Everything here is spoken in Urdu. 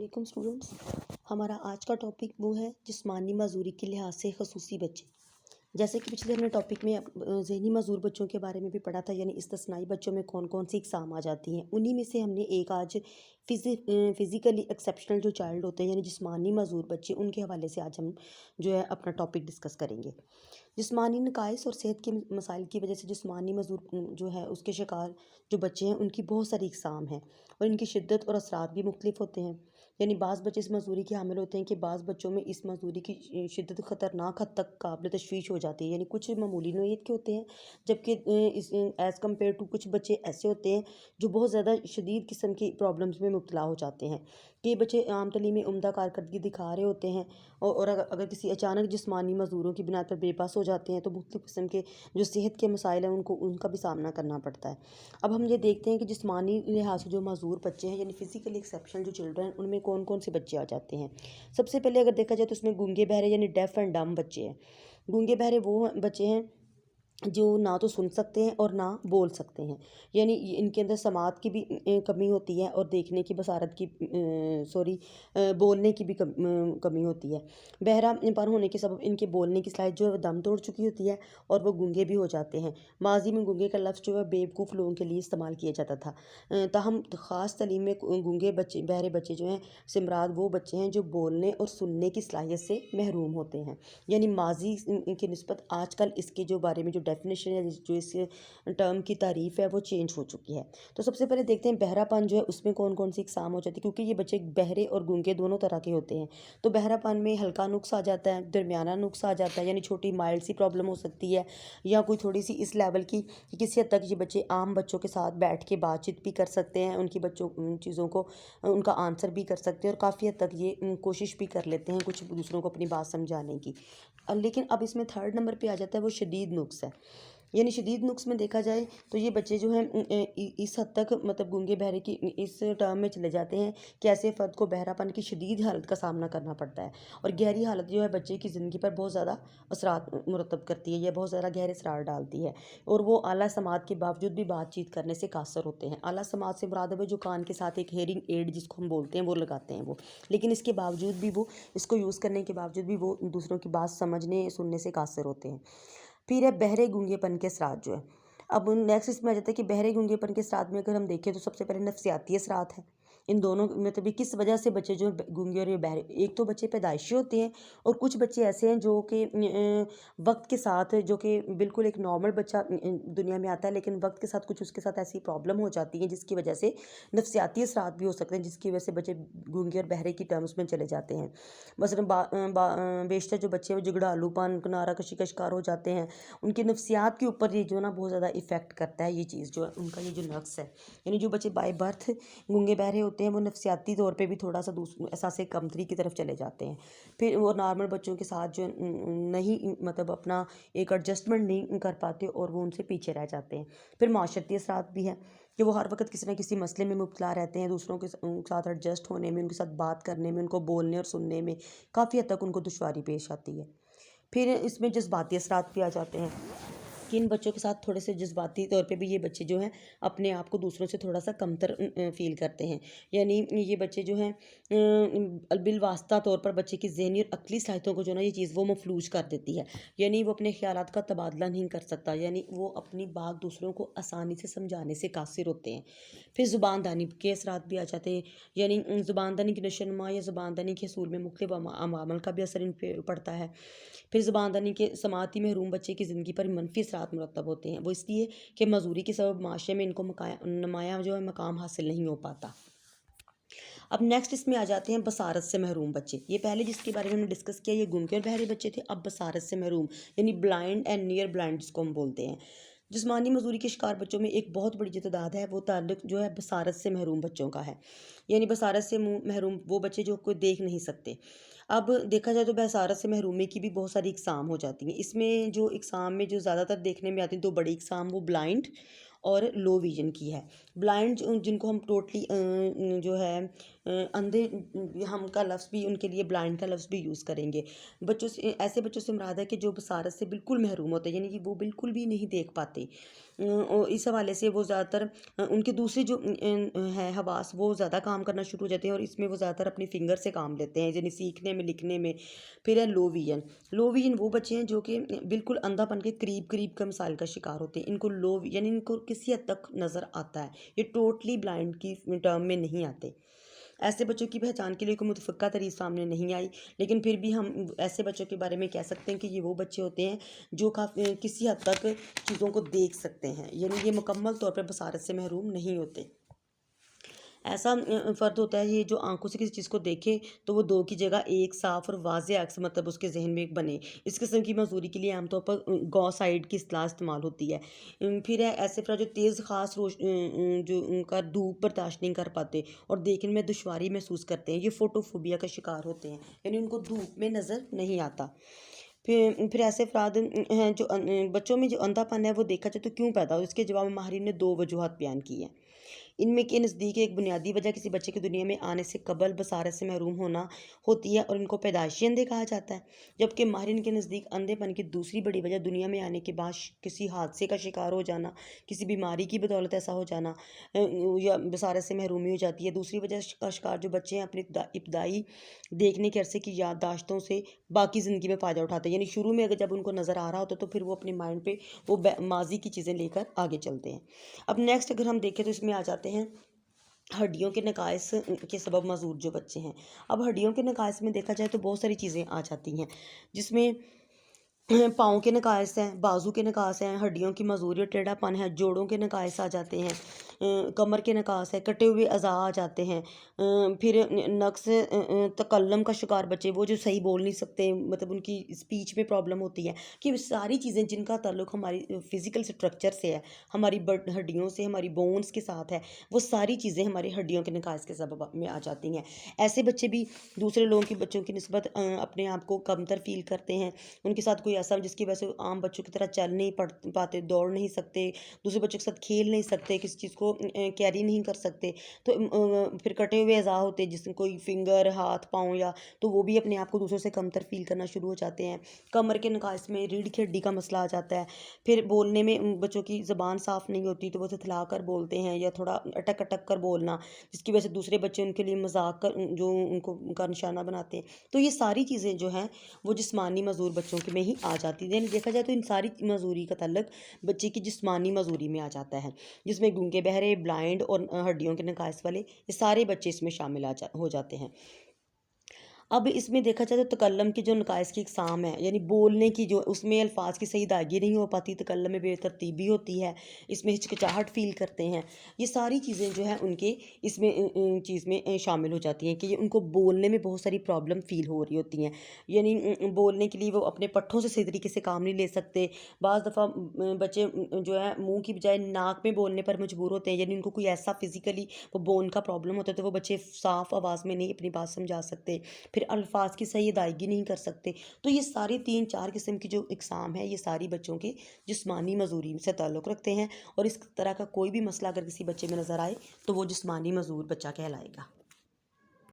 علیکم اسٹوڈنٹس، ہمارا آج کا ٹاپک وہ ہے جسمانی معذوری کے لحاظ سے خصوصی بچے۔ جیسے کہ پچھلے ہم نے ٹاپک میں ذہنی معذور بچوں کے بارے میں بھی پڑھا تھا، یعنی استثنائی بچوں میں کون کون سی اقسام آ جاتی ہیں۔ انہی میں سے ہم نے ایک آج فزیکلی ایکسیپشنل جو چائلڈ ہوتے ہیں یعنی جسمانی معذور بچے، ان کے حوالے سے آج ہم جو ہے اپنا ٹاپک ڈسکس کریں گے۔ جسمانی نقائص اور صحت کے مسائل کی وجہ سے جسمانی معذور جو ہے اس کے شکار جو بچے ہیں ان کی بہت ساری اقسام ہیں، اور ان کی شدت اور اثرات بھی مختلف ہوتے ہیں۔ یعنی بعض بچے اس معذوری کے حامل ہوتے ہیں کہ بعض بچوں میں اس معذوری کی شدت خطرناک حد تک قابل تشویش ہو جاتی ہے، یعنی کچھ معمولی نوعیت کے ہوتے ہیں، جبکہ ایز کمپیئر ٹو کچھ بچے ایسے ہوتے ہیں جو بہت زیادہ شدید قسم کی پرابلمز میں مبتلا ہو جاتے ہیں۔ کہ بچے عام تعلیم میں عمدہ کارکردگی دکھا رہے ہوتے ہیں، اور اگر کسی اچانک جسمانی معذوروں کی بنا پر بے بس ہو جاتے ہیں تو مختلف قسم کے جو صحت کے مسائل ہیں ان کا بھی سامنا کرنا پڑتا ہے۔ اب ہم یہ دیکھتے ہیں کہ جسمانی لحاظ سے جو معذور بچے ہیں یعنی فزیکلی ایکسیپشنل جو چلڈرن، ان میں کون کون سے بچے آ جاتے ہیں۔ سب سے پہلے اگر دیکھا جائے تو اس میں گونگے بہرے یعنی ڈیف اینڈ ڈمب بچے ہیں۔ گونگے بہرے وہ بچے ہیں جو نہ تو سن سکتے ہیں اور نہ بول سکتے ہیں، یعنی ان کے اندر سماعت کی بھی کمی ہوتی ہے اور دیکھنے کی بصارت کی بولنے کی بھی کمی ہوتی ہے۔ بہرا پر ہونے کے سبب ان کے بولنے کی صلاحیت جو ہے وہ دم توڑ چکی ہوتی ہے اور وہ گونگے بھی ہو جاتے ہیں۔ ماضی میں گونگے کا لفظ جو ہے بیوقوف لوگوں کے لیے استعمال کیا جاتا تھا، تاہم خاص تعلیم میں گونگے بچے بہرے بچے جو ہیں سے مراد وہ بچے ہیں جو بولنے اور سننے کی صلاحیت سے محروم ہوتے ہیں۔ یعنی ماضی کی نسبت آج کل اس کے جو بارے میں جو ڈیفینیشن ہے، جو اس ٹرم کی تعریف ہے، وہ چینج ہو چکی ہے۔ تو سب سے پہلے دیکھتے ہیں بہرا پن جو ہے اس میں کون کون سی اقسام ہو جاتی ہے، کیونکہ یہ بچے بہرے اور گونگے دونوں طرح کے ہوتے ہیں۔ تو بہرا پن میں ہلکا نقص آ جاتا ہے، درمیانہ نقص آ جاتا ہے، یعنی چھوٹی مائلڈ سی پرابلم ہو سکتی ہے، یا کوئی تھوڑی سی اس لیول کی کہ کسی حد تک یہ بچے عام بچوں کے ساتھ بیٹھ کے بات چیت بھی کر سکتے ہیں، ان کی بچوں چیزوں کو ان کا آنسر بھی کر سکتے ہیں، اور کافی حد تک یہ کوشش بھی کر لیتے ہیں کچھ دوسروں کو اپنی بات سمجھانے کی۔ لیکن اب اس میں تھرڈ نمبر پہ آ جاتا ہے وہ شدید نقص ہے۔ یعنی شدید نقص میں دیکھا جائے تو یہ بچے جو ہیں اس حد تک مطلب گونگے بہرے کی اس ٹرم میں چلے جاتے ہیں کہ ایسے فرد کو بہرا پن کی شدید حالت کا سامنا کرنا پڑتا ہے، اور گہری حالت جو ہے بچے کی زندگی پر بہت زیادہ اثرات مرتب کرتی ہے یا بہت زیادہ گہرے اثرات ڈالتی ہے، اور وہ اعلیٰ سماعت کے باوجود بھی بات چیت کرنے سے قاصر ہوتے ہیں۔ اعلیٰ سماعت سے مراد ہے جو کان کے ساتھ ایک ہیئرنگ ایڈ جس کو ہم بولتے ہیں وہ لگاتے ہیں وہ، لیکن اس کے باوجود بھی وہ اس کو یوز کرنے کے باوجود بھی وہ دوسروں کی بات سمجھنے سننے سے قاصر ہوتے ہیں۔ پھر ہے بہرے گونگے پن کے اثرات جو ہے۔ اب نیکسٹ اس میں آ جاتا ہے کہ بہرے گونگے پن کے اثرات میں اگر ہم دیکھیں تو سب سے پہلے نفسیاتی اثرات ہیں۔ ان دونوں مطلب کس وجہ سے بچے جو گونگے اور بہرے، ایک تو بچے پیدائشی ہوتے ہیں، اور کچھ بچے ایسے ہیں جو کہ وقت کے ساتھ جو کہ بالکل ایک نارمل بچہ دنیا میں آتا ہے، لیکن وقت کے ساتھ کچھ اس کے ساتھ ایسی پرابلم ہو جاتی ہیں جس کی وجہ سے نفسیاتی اثرات بھی ہو سکتے ہیں، جس کی وجہ سے بچے گونگے اور بہرے کی ٹرمز میں چلے جاتے ہیں۔ مثلاً بیشتر جو بچے ہیں وہ جھگڑالو پن، کنارہ کشی کا شکار ہو جاتے ہیں۔ ان کی نفسیات کے اوپر یہ جو نا بہت زیادہ افیکٹ کرتا ہے، یہ چیز جو ہے ان کا یہ جو نقص ہے، یعنی جو بچے بائی برتھ گونگے بہرے ہوتے ہیں وہ نفسیاتی طور پہ بھی تھوڑا سا احساس کمتری کی طرف چلے جاتے ہیں۔ پھر وہ نارمل بچوں کے ساتھ جو نہیں مطلب اپنا ایک ایڈجسٹمنٹ نہیں کر پاتے اور وہ ان سے پیچھے رہ جاتے ہیں۔ پھر معاشرتی اثرات بھی ہیں کہ وہ ہر وقت کسی نہ کسی مسئلے میں مبتلا رہتے ہیں، دوسروں کے ساتھ ایڈجسٹ ہونے میں، ان کے ساتھ بات کرنے میں، ان کو بولنے اور سننے میں کافی حد تک ان کو دشواری پیش آتی ہے۔ پھر اس میں جذباتی اثرات بھی آ جاتے ہیں کہ ان بچوں کے ساتھ تھوڑے سے جذباتی طور پہ بھی یہ بچے جو ہیں اپنے آپ کو دوسروں سے تھوڑا سا کمتر فیل کرتے ہیں، یعنی یہ بچے جو ہیں بالواسطہ طور پر بچے کی ذہنی اور عقلی صلاحیتوں کو جو نا یہ چیز وہ مفلوج کر دیتی ہے، یعنی وہ اپنے خیالات کا تبادلہ نہیں کر سکتا، یعنی وہ اپنی بات دوسروں کو آسانی سے سمجھانے سے قاصر ہوتے ہیں۔ پھر زبان دانی کے اثرات بھی آ جاتے ہیں، یعنی زبان دانی کی نشو و نما یا زبان دانی کے حصول میں مختلف عوامل کا بھی اثر ان پہ پڑتا ہے۔ پھر زبان دانی کے سماعتی محروم بچے کی زندگی پر منفی اثرات مرتب ہوتے ہیں، وہ اس لیے کہ معذوری کے سبب معاشرے میں ان کو نمایاں جو ہے مقام حاصل نہیں ہو پاتا۔ اب نیکسٹ اس میں آ جاتے ہیں بصارت سے محروم بچے۔ یہ پہلے جس کے بارے میں ہم نے ڈسکس کیا یہ گونگے اور بہرے بچے تھے، اب بصارت سے محروم یعنی بلائنڈ اینڈ نیئر بلائنڈ جس کو ہم بولتے ہیں۔ جسمانی معذوری کے شکار بچوں میں ایک بہت بڑی جو تعداد ہے وہ تعلق جو ہے بصارت سے محروم بچوں کا ہے، یعنی بصارت سے محروم وہ بچے جو کوئی دیکھ نہیں سکتے۔ اب دیکھا جائے تو بصارت سے محرومی کی بھی بہت ساری اقسام ہو جاتی ہیں۔ اس میں جو اقسام میں جو زیادہ تر دیکھنے میں آتی ہیں دو بڑی اقسام وہ بلائنڈ اور لو ویژن کی ہے۔ بلائنڈ جن کو ہم ٹوٹلی جو ہے اندھے ہم کا لفظ بھی ان کے لیے بلائنڈ کا لفظ بھی یوز کریں گے. بچوں سے ایسے بچوں سے مراد ہے کہ جو بصارت سے بالکل محروم ہوتے ہیں، یعنی کہ وہ بالکل بھی نہیں دیکھ پاتے. اس حوالے سے وہ زیادہ تر ان کے دوسرے جو ہیں حواس وہ زیادہ کام کرنا شروع ہو جاتے ہیں، اور اس میں وہ زیادہ تر اپنی فنگر سے کام لیتے ہیں، یعنی سیکھنے میں، لکھنے میں. پھر ہے لو ویژن. لو ویژن وہ بچے ہیں جو کہ بالکل اندھا پن کے قریب کا مسائل کا شکار ہوتے ہیں. ان کو یعنی ان کو کسی حد تک نظر آتا ہے، یہ ٹوٹلی بلائنڈ کی ٹرم میں نہیں آتے. ایسے بچوں کی پہچان کے لیے کوئی متفقہ تعریف سامنے نہیں آئی، لیکن پھر بھی ہم ایسے بچوں کے بارے میں کہہ سکتے ہیں کہ یہ وہ بچے ہوتے ہیں جو کسی حد تک چیزوں کو دیکھ سکتے ہیں، یعنی یہ مکمل طور پر بصارت سے محروم نہیں ہوتے. ایسا فرد ہوتا ہے یہ جو آنکھوں سے کسی چیز کو دیکھے تو وہ دو کی جگہ ایک صاف اور واضح عکس مطلب اس کے ذہن میں بنے. اس قسم کی معذوری کے لیے عام طور پر گو سائڈ کی اصطلاح استعمال ہوتی ہے. پھر ہے ایسے افراد جو تیز خاص جو ان کا دھوپ برداشت نہیں کر پاتے اور دیکھنے میں دشواری محسوس کرتے ہیں، یہ فوٹوفوبیا کا شکار ہوتے ہیں، یعنی ان کو دھوپ میں نظر نہیں آتا. پھر ایسے افراد ہیں جو بچوں میں جو اندھا پن ہے وہ دیکھا جائے تو کیوں پیدا ہو. اس کے جواب میں ماہرین نے 2 وجوہات بیان کی ہیں. ان میں کے نزدیک ایک بنیادی وجہ کسی بچے کے دنیا میں آنے سے قبل بصارت سے محروم ہونا ہوتی ہے، اور ان کو پیدائشی اندھے کہا جاتا ہے. جبکہ ماہرین کے نزدیک اندھے پن کی دوسری بڑی وجہ دنیا میں آنے کے بعد کسی حادثے کا شکار ہو جانا، کسی بیماری کی بدولت ایسا ہو جانا یا بصارت سے محرومی ہو جاتی ہے. دوسری وجہ کا شکار جو بچے ہیں اپنی ابتدائی دیکھنے کے عرصے کی یادداشتوں سے باقی زندگی میں فائدہ اٹھاتے ہیں، یعنی شروع میں اگر جب ان کو نظر آ رہا ہوتا تو پھر وہ اپنے مائنڈ پہ وہ ماضی کی چیزیں لے کر آگے چلتے ہیں. اب نیکسٹ اگر ہم دیکھیں تو اس میں آ جاتے ہیں ہڈیوں کے نقائص کے سبب معذور جو بچے ہیں. اب ہڈیوں کے نقائص میں دیکھا جائے تو بہت ساری چیزیں آ جاتی ہیں، جس میں پاؤں کے نقائص ہیں، بازو کے نقائص ہیں، ہڈیوں کی معذوری اور ٹیڑھا پن ہے، جوڑوں کے نقائص آ جاتے ہیں، کمر کے نقائص ہے، کٹے ہوئے اعضاء آ جاتے ہیں. پھر نقص تکلم کا شکار بچے، وہ جو صحیح بول نہیں سکتے، مطلب ان کی اسپیچ میں پرابلم ہوتی ہے. کہ ساری چیزیں جن کا تعلق ہماری فزیکل اسٹرکچر سے ہے، ہماری ہڈیوں سے، ہماری بونز کے ساتھ ہے، وہ ساری چیزیں ہماری ہڈیوں کے نقائص کے سبب میں آ جاتی ہیں. ایسے بچے بھی دوسرے لوگوں کی بچوں کی نسبت اپنے آپ کو کمتر فیل کرتے ہیں. ان کے ساتھ کوئی ایسا جس کی وجہ سے عام بچوں کی طرح چل نہیں پاتے، دوڑ نہیں سکتے، دوسرے بچوں کے ساتھ کھیل نہیں سکتے، کسی چیز کو کیری نہیں کر سکتے. تو پھر کٹے ہوئے اعضاء ہوتے ہیں، جس میں کوئی فنگر، ہاتھ، پاؤں، یا تو وہ بھی اپنے آپ کو دوسروں سے کمتر فیل کرنا شروع ہو جاتے ہیں. کمر کے نقائص میں ریڑھ کی ہڈی کا مسئلہ آ جاتا ہے. پھر بولنے میں بچوں کی زبان صاف نہیں ہوتی تو وہ تھتلا کر بولتے ہیں یا تھوڑا اٹک اٹک کر بولنا، جس کی وجہ سے دوسرے بچے ان کے لیے مذاق جو ان کو کا نشانہ بناتے ہیں. تو یہ ساری چیزیں جو ہیں وہ جسمانی معذور بچوں کے میں ہی آ جاتی ہیں. یعنی دیکھا جائے تو ان ساری معذوری کا تعلق بچے کی جسمانی معذوری میں آ جاتا ہے، جس میں گونگے بہرے، بلائنڈ اور ہڈیوں کے نقائص والے یہ سارے بچے اس میں شامل ہو جاتے ہیں. اب اس میں دیکھا جائے تو تکلم کی جو نقائص کی اقسام ہے، یعنی بولنے کی جو اس میں الفاظ کی صحیح ادائیگی نہیں ہو پاتی، تکلم میں بے ترتیبی ہوتی ہے، اس میں ہچکچاہٹ فیل کرتے ہیں. یہ ساری چیزیں جو ہیں ان کے اس میں چیز میں شامل ہو جاتی ہیں کہ ان کو بولنے میں بہت ساری پرابلم فیل ہو رہی ہوتی ہیں. یعنی بولنے کے لیے وہ اپنے پٹھوں سے صحیح طریقے سے کام نہیں لے سکتے. بعض دفعہ بچے جو ہے منہ کی بجائے ناک میں بولنے پر مجبور ہوتے ہیں، یعنی ان کو کوئی ایسا فزیکلی وہ بون کا پرابلم ہوتا ہے تو وہ بچے صاف آواز میں نہیں اپنی بات سمجھا سکتے، پھر الفاظ کی صحیح ادائیگی نہیں کر سکتے. تو یہ ساری 3-4 قسم کی جو اقسام ہے یہ ساری بچوں کے جسمانی معذوری سے تعلق رکھتے ہیں، اور اس طرح کا کوئی بھی مسئلہ اگر کسی بچے میں نظر آئے تو وہ جسمانی معذور بچہ کہلائے گا.